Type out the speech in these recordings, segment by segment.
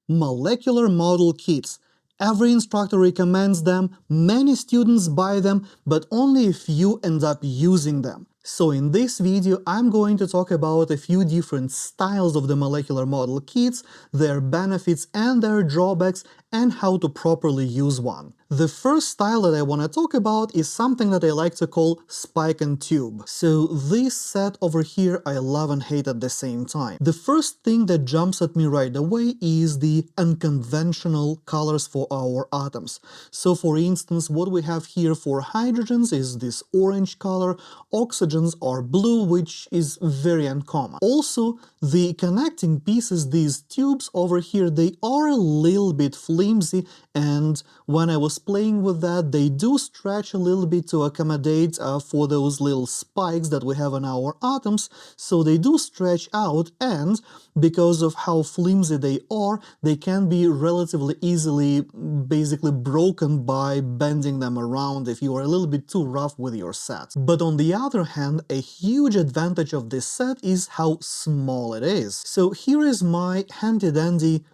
Molecular model kits. Every instructor recommends them, many students buy them, but only a few end up using them. So in this video, I'm going to talk about a few different styles of the molecular model kits, their benefits and their drawbacks, and how to properly use one. The first style that I want to talk about is something that I like to call spike and tube. So this set over here I love and hate at the same time. The first thing that jumps at me right away is the unconventional colors for our atoms. So for instance, what we have here for hydrogens is this orange color, oxygens are blue, which is very uncommon. Also, the connecting pieces, these tubes over here, they are a little bit flimsy, and when I was playing with that, they do stretch a little bit to accommodate for those little spikes that we have on our atoms, so they do stretch out, and because of how flimsy they are, they can be relatively easily basically broken by bending them around if you are a little bit too rough with your set. But on the other hand, a huge advantage of this set is how small it is. So here is my handy-dandy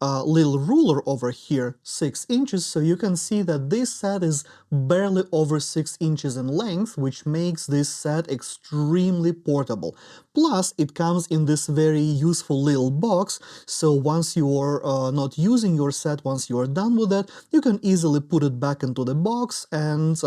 little ruler over here, 6 inches, so you can see that this set is barely over 6 inches in length, which makes this set extremely portable. Plus, it comes in this very useful little box, so once you're not using your set, once you're done with it, you can easily put it back into the box and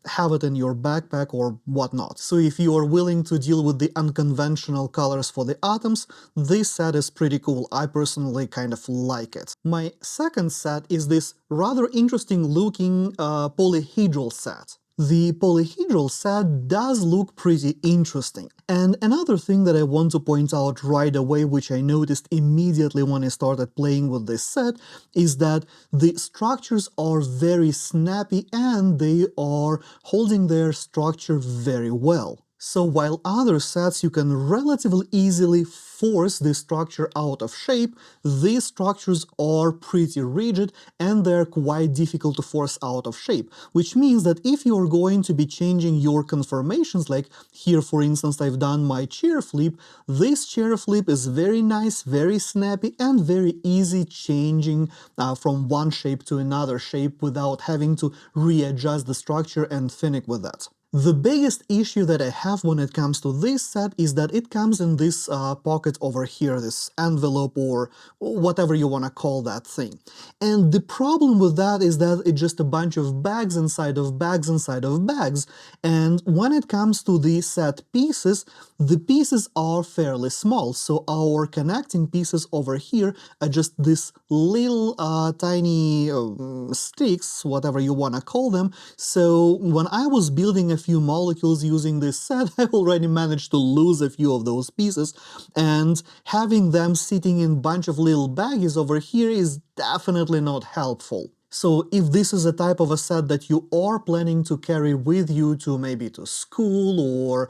have it in your backpack or whatnot. So if you are willing to deal with the unconventional colors for the atoms, this set is pretty cool. I personally kind of like it. My second set is this rather interesting looking polyhedral set. The polyhedral set does look pretty interesting. And another thing that I want to point out right away, which I noticed immediately when I started playing with this set, is that the structures are very snappy and they are holding their structure very well. So while other sets you can relatively easily force the structure out of shape, these structures are pretty rigid and they're quite difficult to force out of shape, which means that if you're going to be changing your conformations, like here for instance I've done my chair flip, this chair flip is very nice, very snappy and very easy changing from one shape to another shape without having to readjust the structure and finick with that. The biggest issue that I have when it comes to this set is that it comes in this pocket over here, this envelope or whatever you want to call that thing. And the problem with that is that it's just a bunch of bags inside of bags inside of bags. And when it comes to the set pieces, the pieces are fairly small. So our connecting pieces over here are just this little tiny sticks, whatever you want to call them. So when I was building a few molecules using this set, I already managed to lose a few of those pieces, and having them sitting in a bunch of little baggies over here is definitely not helpful. So if this is a type of a set that you are planning to carry with you to maybe to school or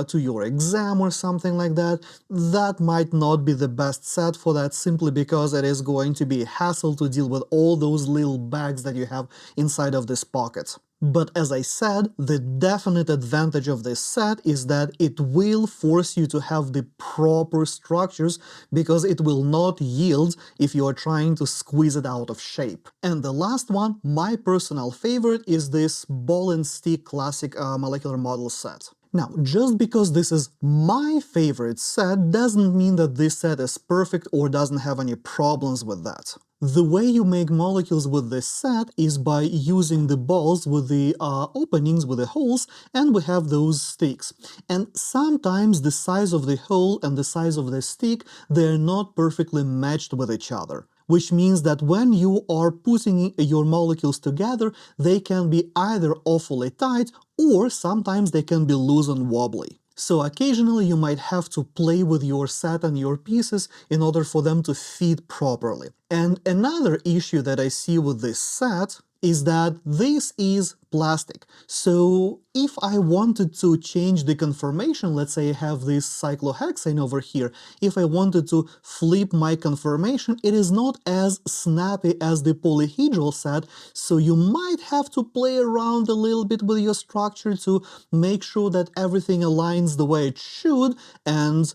to your exam or something like that, that might not be the best set for that, simply because it is going to be a hassle to deal with all those little bags that you have inside of this pocket. But as I said, the definite advantage of this set is that it will force you to have the proper structures, because it will not yield if you are trying to squeeze it out of shape. And the last one, my personal favorite, is this ball and stick classic molecular model set. Now, just because this is my favorite set doesn't mean that this set is perfect or doesn't have any problems with that. The way you make molecules with this set is by using the balls with the openings, with the holes, and we have those sticks. And sometimes the size of the hole and the size of the stick, they're not perfectly matched with each other, which means that when you are putting your molecules together, they can be either awfully tight or sometimes they can be loose and wobbly. So occasionally you might have to play with your set and your pieces in order for them to fit properly. And another issue that I see with this set is that this is plastic. So if I wanted to change the conformation, let's say I have this cyclohexane over here, if I wanted to flip my conformation, it is not as snappy as the polyhedral set, so you might have to play around a little bit with your structure to make sure that everything aligns the way it should, and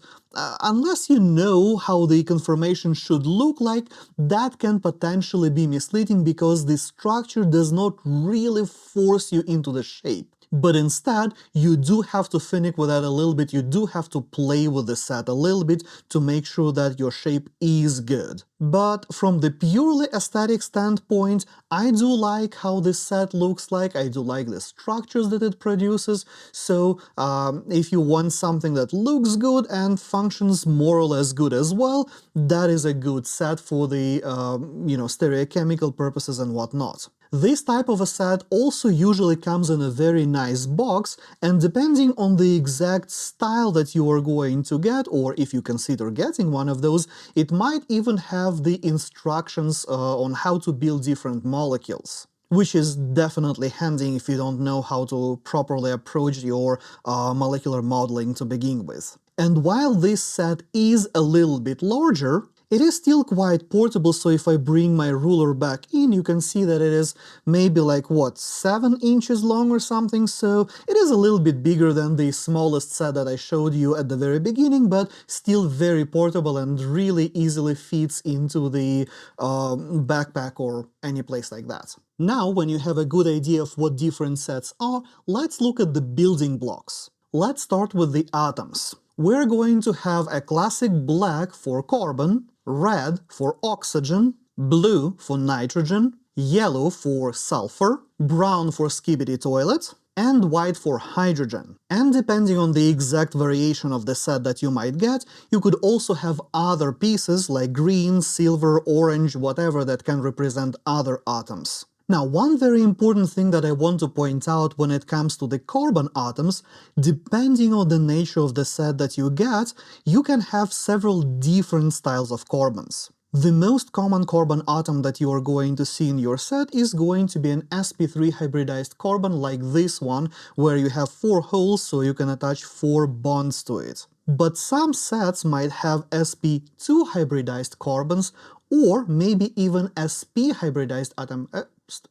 unless you know how the conformation should look like, that can potentially be misleading because the structure does not really force you into the shape. But instead, you do have to finick with that a little bit, you do have to play with the set a little bit to make sure that your shape is good. But from the purely aesthetic standpoint, I do like how this set looks like, I do like the structures that it produces, so if you want something that looks good and functions more or less good as well, that is a good set for the, stereochemical purposes and whatnot. This type of a set also usually comes in a very nice box, and depending on the exact style that you are going to get, or if you consider getting one of those, it might even have the instructions on how to build different molecules, which is definitely handy if you don't know how to properly approach your molecular modeling to begin with. And while this set is a little bit larger, it is still quite portable, so if I bring my ruler back in, you can see that it is maybe like, 7 inches long or something, so it is a little bit bigger than the smallest set that I showed you at the very beginning, but still very portable and really easily fits into the backpack or any place like that. Now, when you have a good idea of what different sets are, let's look at the building blocks. Let's start with the atoms. We're going to have a classic black for carbon, red for oxygen, blue for nitrogen, yellow for sulfur, brown for skibidi toilet, and white for hydrogen. And depending on the exact variation of the set that you might get, you could also have other pieces like green, silver, orange, whatever that can represent other atoms. Now, one very important thing that I want to point out when it comes to the carbon atoms, depending on the nature of the set that you get, you can have several different styles of carbons. The most common carbon atom that you are going to see in your set is going to be an sp3 hybridized carbon like this one, where you have 4 holes so you can attach 4 bonds to it. But some sets might have sp2 hybridized carbons, or maybe even sp hybridized atom.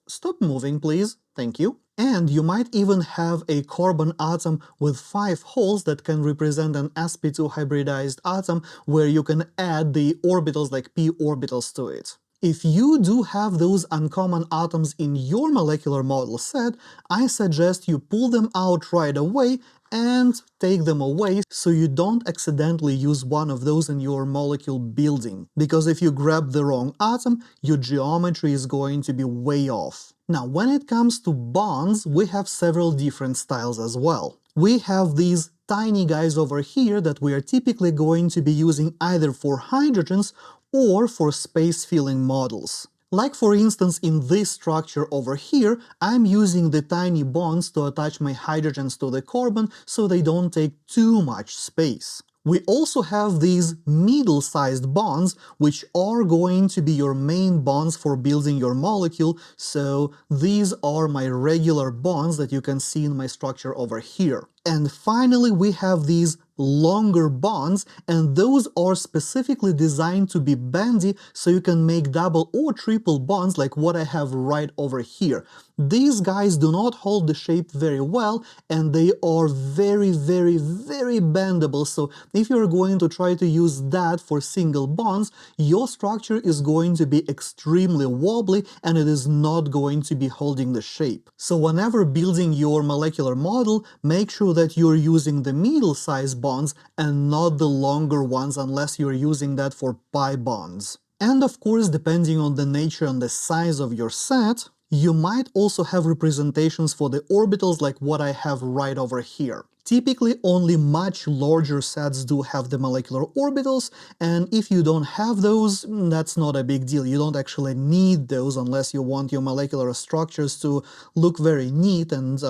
Stop moving, please. Thank you. And you might even have a carbon atom with 5 holes that can represent an sp2 hybridized atom, where you can add the orbitals like p orbitals to it. If you do have those uncommon atoms in your molecular model set, I suggest you pull them out right away and take them away so you don't accidentally use one of those in your molecule building. Because if you grab the wrong atom, your geometry is going to be way off. Now, when it comes to bonds, we have several different styles as well. We have these tiny guys over here that we are typically going to be using either for hydrogens or for space-filling models. Like for instance in this structure over here, I'm using the tiny bonds to attach my hydrogens to the carbon so they don't take too much space. We also have these middle-sized bonds, which are going to be your main bonds for building your molecule, so these are my regular bonds that you can see in my structure over here. And finally, we have these longer bonds, and those are specifically designed to be bendy so you can make double or triple bonds like what I have right over here. These guys do not hold the shape very well, and they are very bendable, so if you're going to try to use that for single bonds, your structure is going to be extremely wobbly and it is not going to be holding the shape. So whenever building your molecular model, make sure that you're using the middle-sized bonds and not the longer ones unless you're using that for pi bonds. And of course, depending on the nature and the size of your set, you might also have representations for the orbitals like what I have right over here. Typically, only much larger sets do have the molecular orbitals, and if you don't have those, that's not a big deal. You don't actually need those unless you want your molecular structures to look very neat and,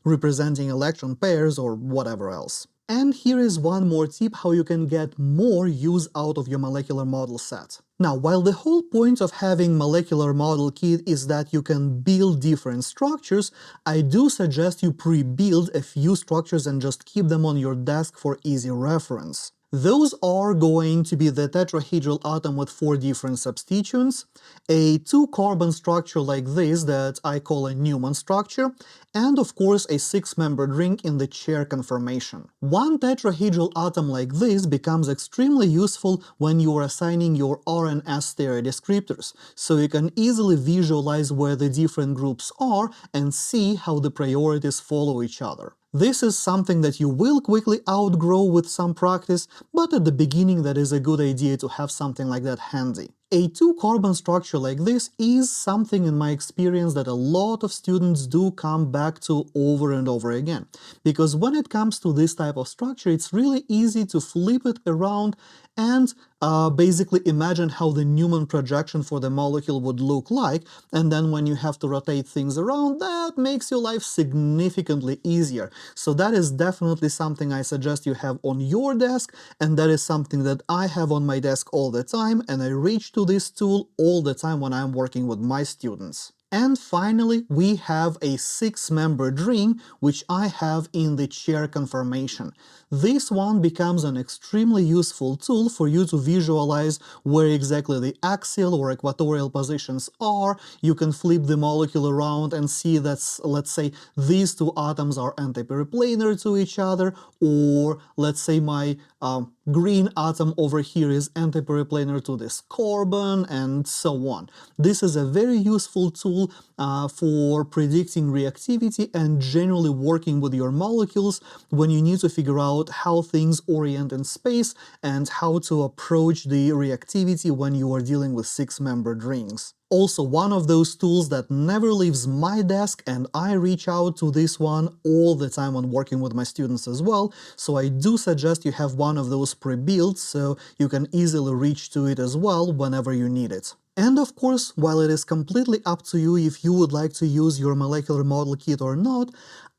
representing electron pairs or whatever else. And here is one more tip how you can get more use out of your molecular model set. Now, while the whole point of having molecular model kit is that you can build different structures, I do suggest you pre-build a few structures and just keep them on your desk for easy reference. Those are going to be the tetrahedral atom with 4 different substituents, a 2-carbon structure like this that I call a Newman structure, and of course a 6-membered ring in the chair conformation. One tetrahedral atom like this becomes extremely useful when you are assigning your R and S stereo descriptors, so you can easily visualize where the different groups are and see how the priorities follow each other. This is something that you will quickly outgrow with some practice, but at the beginning that is a good idea to have something like that handy. A 2-carbon structure like this is something in my experience that a lot of students do come back to over and over again, because when it comes to this type of structure, it's really easy to flip it around and basically imagine how the Newman projection for the molecule would look like, and then when you have to rotate things around, that makes your life significantly easier. So that is definitely something I suggest you have on your desk, and that is something that I have on my desk all the time, and I reach to this tool all the time when I'm working with my students. And finally, we have a 6-membered ring, which I have in the chair conformation. This one becomes an extremely useful tool for you to visualize where exactly the axial or equatorial positions are. You can flip the molecule around and see that, let's say, these 2 atoms are antiperiplanar to each other, or let's say my green atom over here is antiperiplanar to this carbon, and so on. This is a very useful tool for predicting reactivity and generally working with your molecules when you need to figure out how things orient in space and how to approach the reactivity when you are dealing with 6-membered rings. Also, one of those tools that never leaves my desk, and I reach out to this one all the time when working with my students as well, so I do suggest you have one of those pre-built so you can easily reach to it as well whenever you need it. And of course, while it is completely up to you if you would like to use your molecular model kit or not,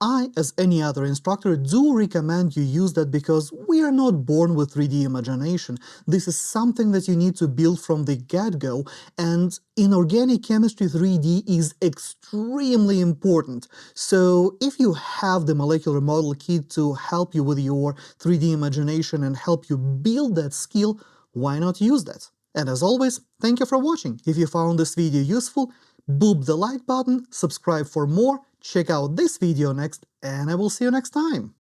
I, as any other instructor, do recommend you use that because we are not born with 3D imagination. This is something that you need to build from the get-go, and in organic chemistry 3D is extremely important. So if you have the molecular model kit to help you with your 3D imagination and help you build that skill, why not use that? And as always, thank you for watching. If you found this video useful, boop the like button, subscribe for more, check out this video next, and I will see you next time.